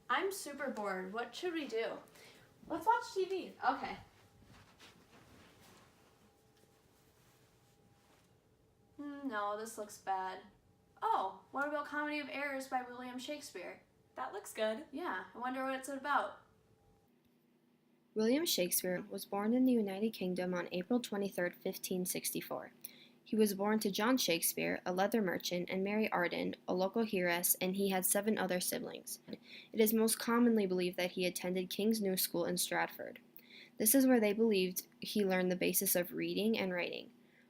I'm super bored. What should we do? Let's watch TV. Okay. No, this looks bad. Oh, what about Comedy of Errors by William Shakespeare? That looks good. Yeah, I wonder what it's about. William Shakespeare was born in the United Kingdom on April 23, 1564. He was born to John Shakespeare, a leather merchant, and Mary Arden, a local heiress, and he had 7 other siblings. It is most commonly believed that he attended King's New School in Stratford. This is where they believed he learned the basis of reading and writing.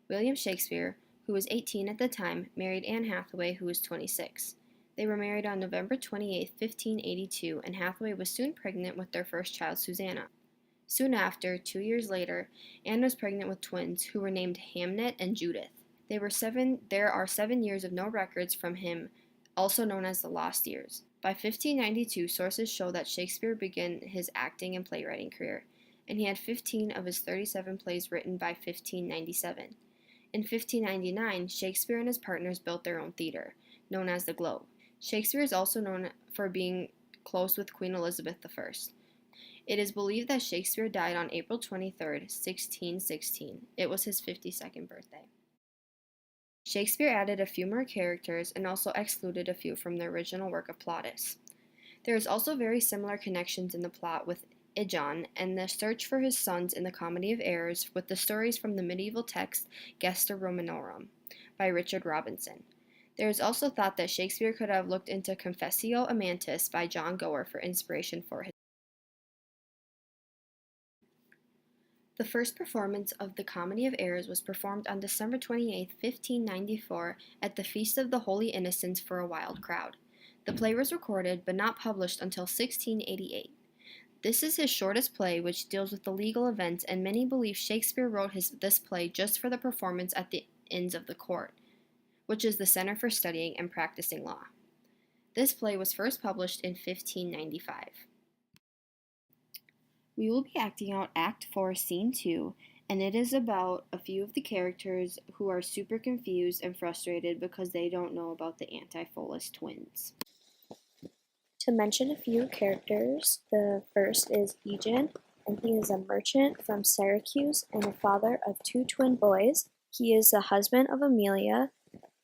William Shakespeare, who was 18 at the time, married Anne Hathaway, who was 26. They were married on November 28, 1582, and Hathaway was soon pregnant with their first child, Susanna. Soon after, 2 years later, Anne was pregnant with twins who were named Hamnet and Judith. There are 7 years of no records from him, also known as the lost years. By 1592, sources show that Shakespeare began his acting and playwriting career, and he had 15 of his 37 plays written by 1597. In 1599, Shakespeare and his partners built their own theater, known as the Globe. Shakespeare is also known for being close with Queen Elizabeth I. It is believed that Shakespeare died on April 23, 1616. It was his 52nd birthday. Shakespeare added a few more characters and also excluded a few from the original work of Plautus. There is also very similar connections in the plot with Ijon and the search for his sons in the Comedy of Errors with the stories from the medieval text Gesta Romanorum by Richard Robinson. There is also thought that Shakespeare could have looked into Confessio Amantis by John Gower for inspiration for his. The first performance of the Comedy of Errors was performed on December 28, 1594, at the Feast of the Holy Innocents for a wild crowd. The play was recorded but not published until 1688. This is his shortest play, which deals with the legal events, and many believe Shakespeare wrote this play just for the performance at the Inns of the Court, which is the center for studying and practicing law. This play was first published in 1595. We will be acting out Act 4, Scene 2, and it is about a few of the characters who are super confused and frustrated because they don't know about the Antipholus twins. To mention a few characters, the first is Egon, and he is a merchant from Syracuse and the father of 2 twin boys. He is the husband of Amelia,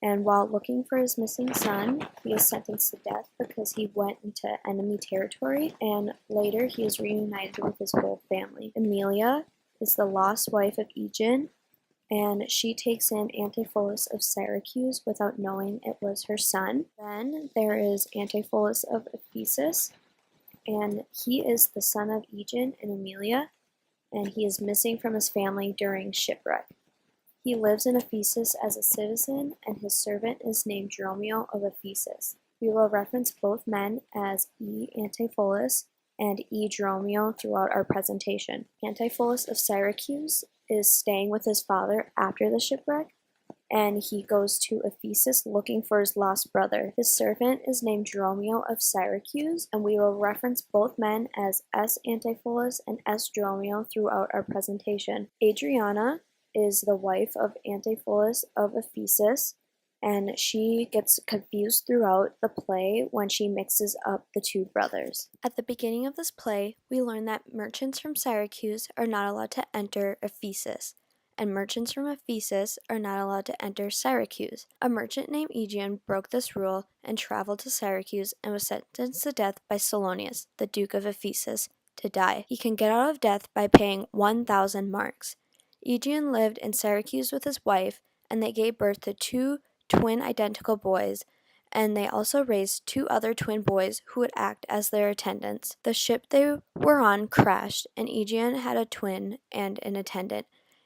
and while looking for his missing son, he is sentenced to death because he went into enemy territory, and later he is reunited with his whole family. Amelia is the lost wife of Egon, and she takes in Antipholus of Syracuse without knowing it was her son. Then there is Antipholus of Ephesus, and he is the son of Egon and Amelia, and he is missing from his family during shipwreck. He lives in Ephesus as a citizen, and his servant is named Dromio of Ephesus. We will reference both men as E. Antipholus and E. Dromio throughout our presentation. Antipholus of Syracuse is staying with his father after the shipwreck, and he goes to Ephesus looking for his lost brother. His servant is named Dromio of Syracuse, and we will reference both men as S. Antipholus and S. Dromio throughout our presentation. Adriana is the wife of Antipholus of Ephesus, and she gets confused throughout the play when she mixes up the 2 brothers. At the beginning of this play, we learn that merchants from Syracuse are not allowed to enter Ephesus, and merchants from Ephesus are not allowed to enter Syracuse. A merchant named Egon broke this rule and traveled to Syracuse and was sentenced to death by Solonius, the Duke of Ephesus, to die. He can get out of death by paying 1,000 marks. Egon lived in Syracuse with his wife, and they gave birth to 2 twin identical boys, and they also raised 2 other twin boys who would act as their attendants. The ship they were on crashed, and Egon had a twin and an attendant,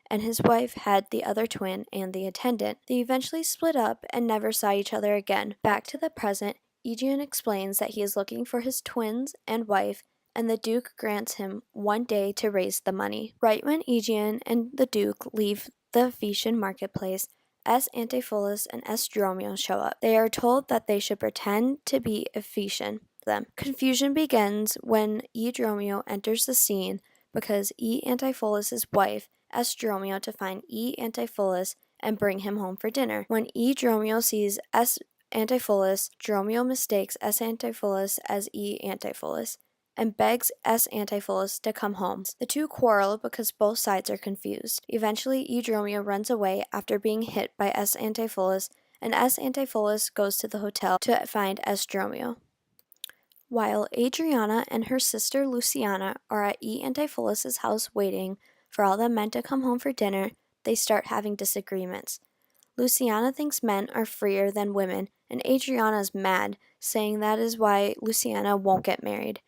and his wife had the other twin and the attendant. They eventually split up and never saw each other again. Back to the present, Egon explains that he is looking for his twins and wife, and the Duke grants him 1 day to raise the money. Right when Egon and the Duke leave the Ephesian marketplace, S. Antipholus and S. Dromio show up. They are told that they should pretend to be Ephesian. Confusion begins when E. Dromio enters the scene because E. Antipholus' wife asks Dromio to find E. Antipholus and bring him home for dinner. When E. Dromio sees S. Antipholus, Dromio mistakes S. Antipholus as E. Antipholus and begs S. Antipholus to come home. The two quarrel because both sides are confused. Eventually, E. Dromio runs away after being hit by S. Antipholus, and S. Antipholus goes to the hotel to find S. Dromio. While Adriana and her sister Luciana are at E. Antipholus's house waiting for all the men to come home for dinner, they start having disagreements. Luciana thinks men are freer than women, and Adriana is mad, saying that is why Luciana won't get married.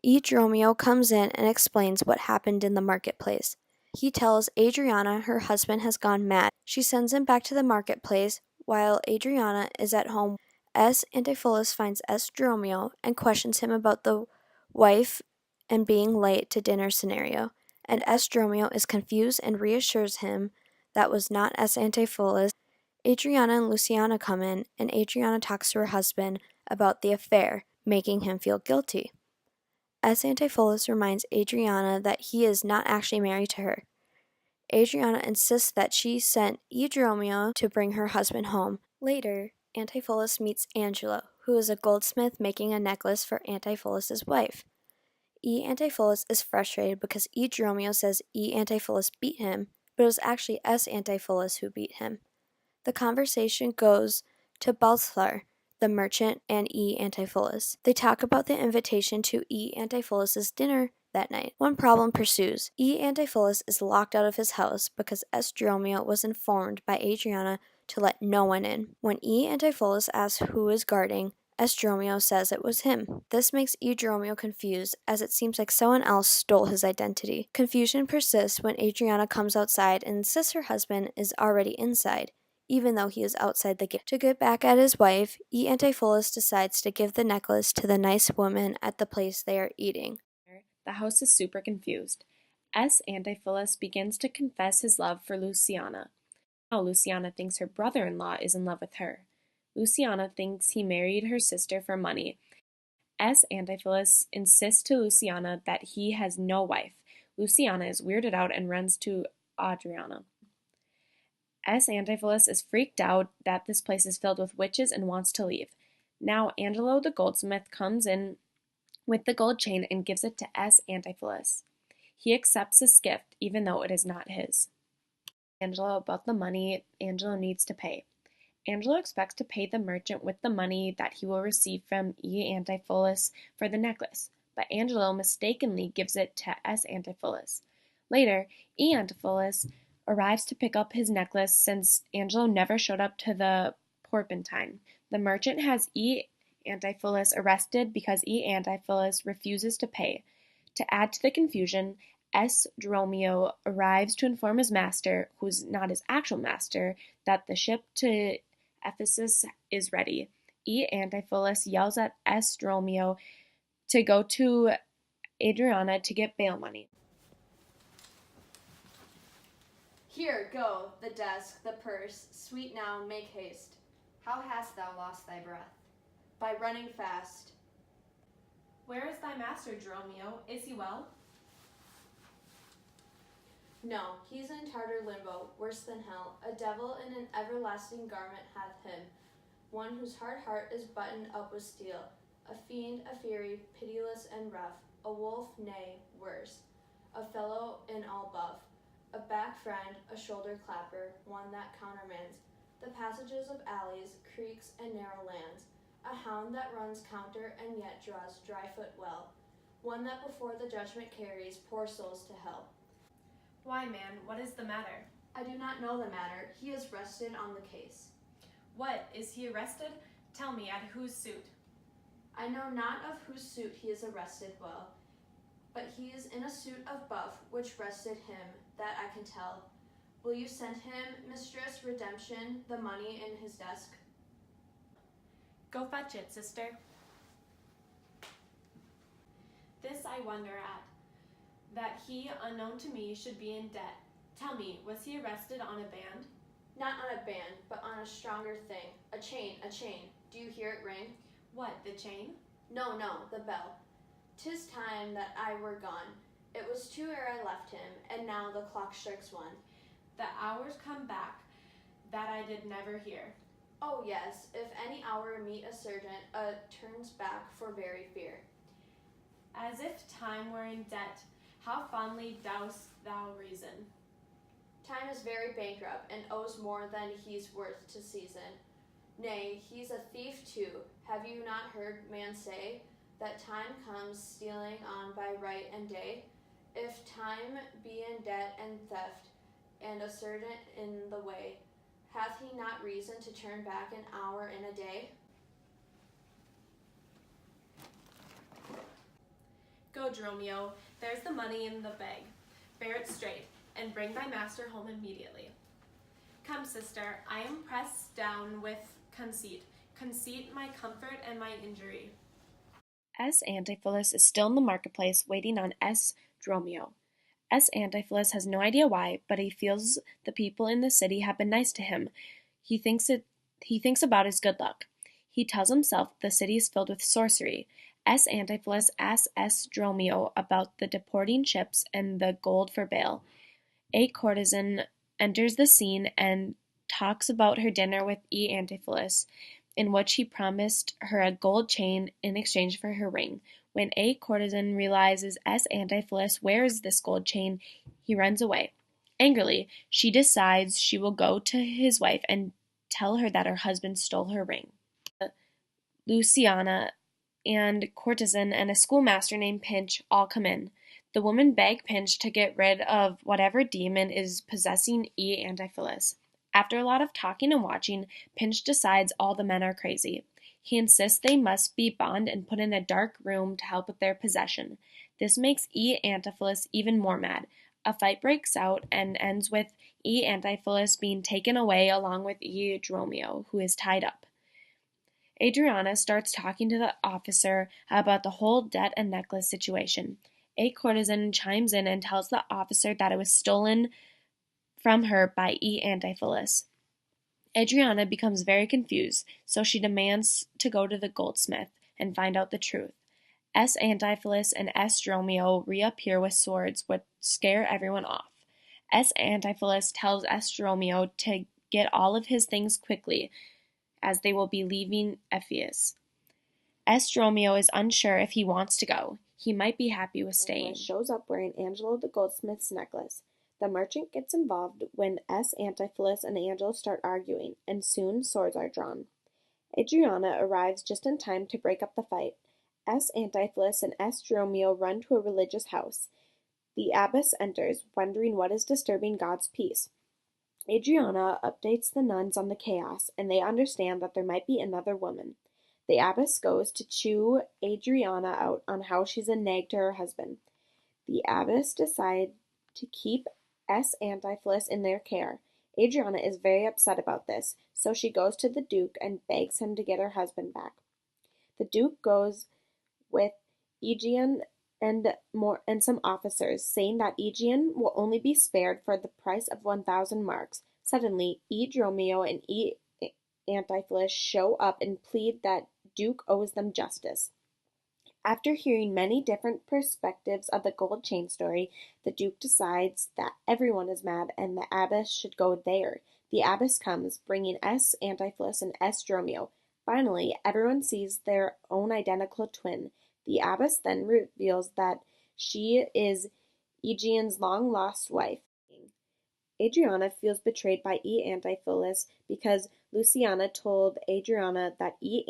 E. Dromio comes in and explains what happened in the marketplace. He tells Adriana her husband has gone mad. She sends him back to the marketplace while Adriana is at home. S. Antipholus finds S. Dromio and questions him about the wife and being late to dinner scenario, and S. Dromio is confused and reassures him that was not S. Antipholus. Adriana and Luciana come in, and Adriana talks to her husband about the affair, making him feel guilty. S. Antipholus reminds Adriana that he is not actually married to her. Adriana insists that she sent E. Dromio to bring her husband home. Later, Antipholus meets Angelo, who is a goldsmith making a necklace for Antipholus's wife. E. Antipholus is frustrated because E. Dromio says E. Antipholus beat him, but it was actually S. Antipholus who beat him. The conversation goes to Balthasar, the merchant, and E. Antipholus. They talk about the invitation to E. Antipholus's dinner that night. One problem pursues. E. Antipholus is locked out of his house because S. Dromio was informed by Adriana to let no one in. When E. Antipholus asks who is guarding, S. Dromio says it was him. This makes E. Dromio confused, as it seems like someone else stole his identity. Confusion persists when Adriana comes outside and insists her husband is already inside, even though he is outside the gate. To get back at his wife, E. Antipholus decides to give the necklace to the nice woman at the place they are eating. The house is super confused. S. Antipholus begins to confess his love for Luciana. Now Luciana thinks her brother-in-law is in love with her. Luciana thinks he married her sister for money. S. Antipholus insists to Luciana that he has no wife. Luciana is weirded out and runs to Adriana. S. Antipholus is freaked out that this place is filled with witches and wants to leave. Now Angelo the goldsmith comes in with the gold chain and gives it to S. Antipholus. He accepts this gift even though it is not his. Angelo about the money Angelo needs to pay. Angelo expects to pay the merchant with the money that he will receive from E. Antipholus for the necklace, but Angelo mistakenly gives it to S. Antipholus. Later, E. Antipholus arrives to pick up his necklace since Angelo never showed up to the porpentine. The merchant has E. Antipholus arrested because E. Antipholus refuses to pay. To add to the confusion, S. Dromio arrives to inform his master, who's not his actual master, that the ship to Ephesus is ready. E. Antipholus yells at S. Dromio to go to Adriana to get bail money. Here, go, the desk, the purse, sweet now, make haste. How hast thou lost thy breath? By running fast. Where is thy master, Dromio? Is he well? No, he's in Tartar limbo, worse than hell. A devil in an everlasting garment hath him, one whose hard heart is buttoned up with steel, a fiend, a fury, pitiless and rough, a wolf, nay, worse, a fellow in all buff, a back friend, a shoulder clapper, one that countermands the passages of alleys, creeks, and narrow lands, a hound that runs counter and yet draws dry foot well, one that before the judgment carries poor souls to hell. Why, man, what is the matter? I do not know the matter. He is rested on the case. What, is he arrested? Tell me, at whose suit? I know not of whose suit he is arrested well, but he is in a suit of buff, which rested him, that I can tell. Will you send him, mistress, redemption, the money in his desk? Go fetch it, sister. This I wonder at, that he, unknown to me, should be in debt. Tell me, was he arrested on a band? Not on a band, but on a stronger thing. A chain, a chain. Do you hear it ring? What, the chain? No, the bell. 'Tis time that I were gone. It was 2 ere I left him, and now the clock strikes 1. The hours come back, that I did never hear. Oh yes, if any hour meet a sergeant, turns back for very fear. As if time were in debt, how fondly dost thou reason? Time is very bankrupt, and owes more than he's worth to season. Nay, he's a thief too. Have you not heard man say, that time comes stealing on by right and day? If time be in debt and theft, and a sergeant in the way, hath he not reason to turn back an hour in a day? Go, Dromio, there's the money in the bag. Bear it straight, and bring thy master home immediately. Come, sister, I am pressed down with conceit my comfort and my injury. S. Antipholus is still in the marketplace waiting on S. Dromio. S. Antipholus has no idea why, but he feels the people in the city have been nice to him. He thinks about his good luck. He tells himself the city is filled with sorcery. S. Antipholus asks S. Dromio about the deporting ships and the gold for bail. A courtesan enters the scene and talks about her dinner with E. Antipholus, in which he promised her a gold chain in exchange for her ring. When A. courtesan realizes S. Antipholus wears this gold chain, he runs away. Angrily, she decides she will go to his wife and tell her that her husband stole her ring. Luciana and courtesan and a schoolmaster named Pinch all come in. The women beg Pinch to get rid of whatever demon is possessing E. Antipholus. After a lot of talking and watching, Pinch decides all the men are crazy. He insists they must be bound and put in a dark room to help with their possession. This makes E. Antipholus even more mad. A fight breaks out and ends with E. Antipholus being taken away along with E. Dromio, who is tied up. Adriana starts talking to the officer about the whole debt and necklace situation. A courtesan chimes in and tells the officer that it was stolen from her by E. Antipholus. Adriana becomes very confused, so she demands to go to the goldsmith and find out the truth. S. Antipholus and S. Dromio reappear with swords, which scare everyone off. S. Antipholus tells S. Dromio to get all of his things quickly, as they will be leaving Ephesus. S. Dromio is unsure if he wants to go. He might be happy with staying. Shows up wearing Angelo the goldsmith's necklace. The merchant gets involved when S. Antipholus and Angelo start arguing, and soon swords are drawn. Adriana arrives just in time to break up the fight. S. Antipholus and S. Dromio run to a religious house. The abbess enters, wondering what is disturbing God's peace. Adriana updates the nuns on the chaos, and they understand that there might be another woman. The abbess goes to chew Adriana out on how she's a nag to her husband. The abbess decides to keep S. Antipholus in their care. Adriana is very upset about this, so she goes to the Duke and begs him to get her husband back. The Duke goes with Aegeon and some officers, saying that Aegeon will only be spared for the price of 1,000 marks. Suddenly, E. Dromio and E. Antipholus show up and plead that Duke owes them justice. After hearing many different perspectives of the gold chain story, the Duke decides that everyone is mad and the abbess should go there. The abbess comes, bringing S. Antipholus and S. Dromio. Finally, everyone sees their own identical twin. The abbess then reveals that she is Aegeon's long-lost wife. Adriana feels betrayed by E. Antipholus because Luciana told Adriana that E.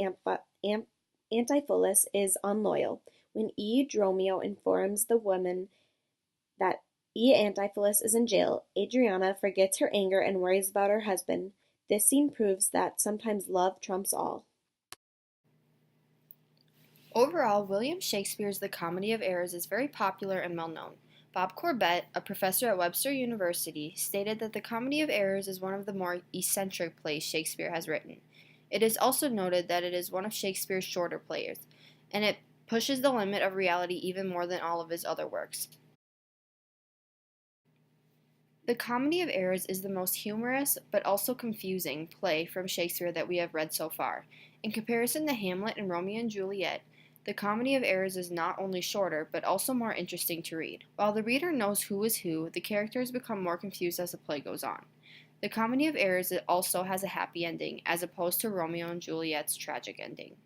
Antipholus is unloyal. When E. Dromio informs the woman that E. Antipholus is in jail, Adriana forgets her anger and worries about her husband. This scene proves that sometimes love trumps all. Overall, William Shakespeare's The Comedy of Errors is very popular and well known. Bob Corbett, a professor at Webster University, stated that The Comedy of Errors is one of the more eccentric plays Shakespeare has written. It is also noted that it is one of Shakespeare's shorter plays, and it pushes the limit of reality even more than all of his other works. The Comedy of Errors is the most humorous, but also confusing, play from Shakespeare that we have read so far. In comparison to Hamlet and Romeo and Juliet, The Comedy of Errors is not only shorter, but also more interesting to read. While the reader knows who is who, the characters become more confused as the play goes on. The Comedy of Errors also has a happy ending, as opposed to Romeo and Juliet's tragic ending.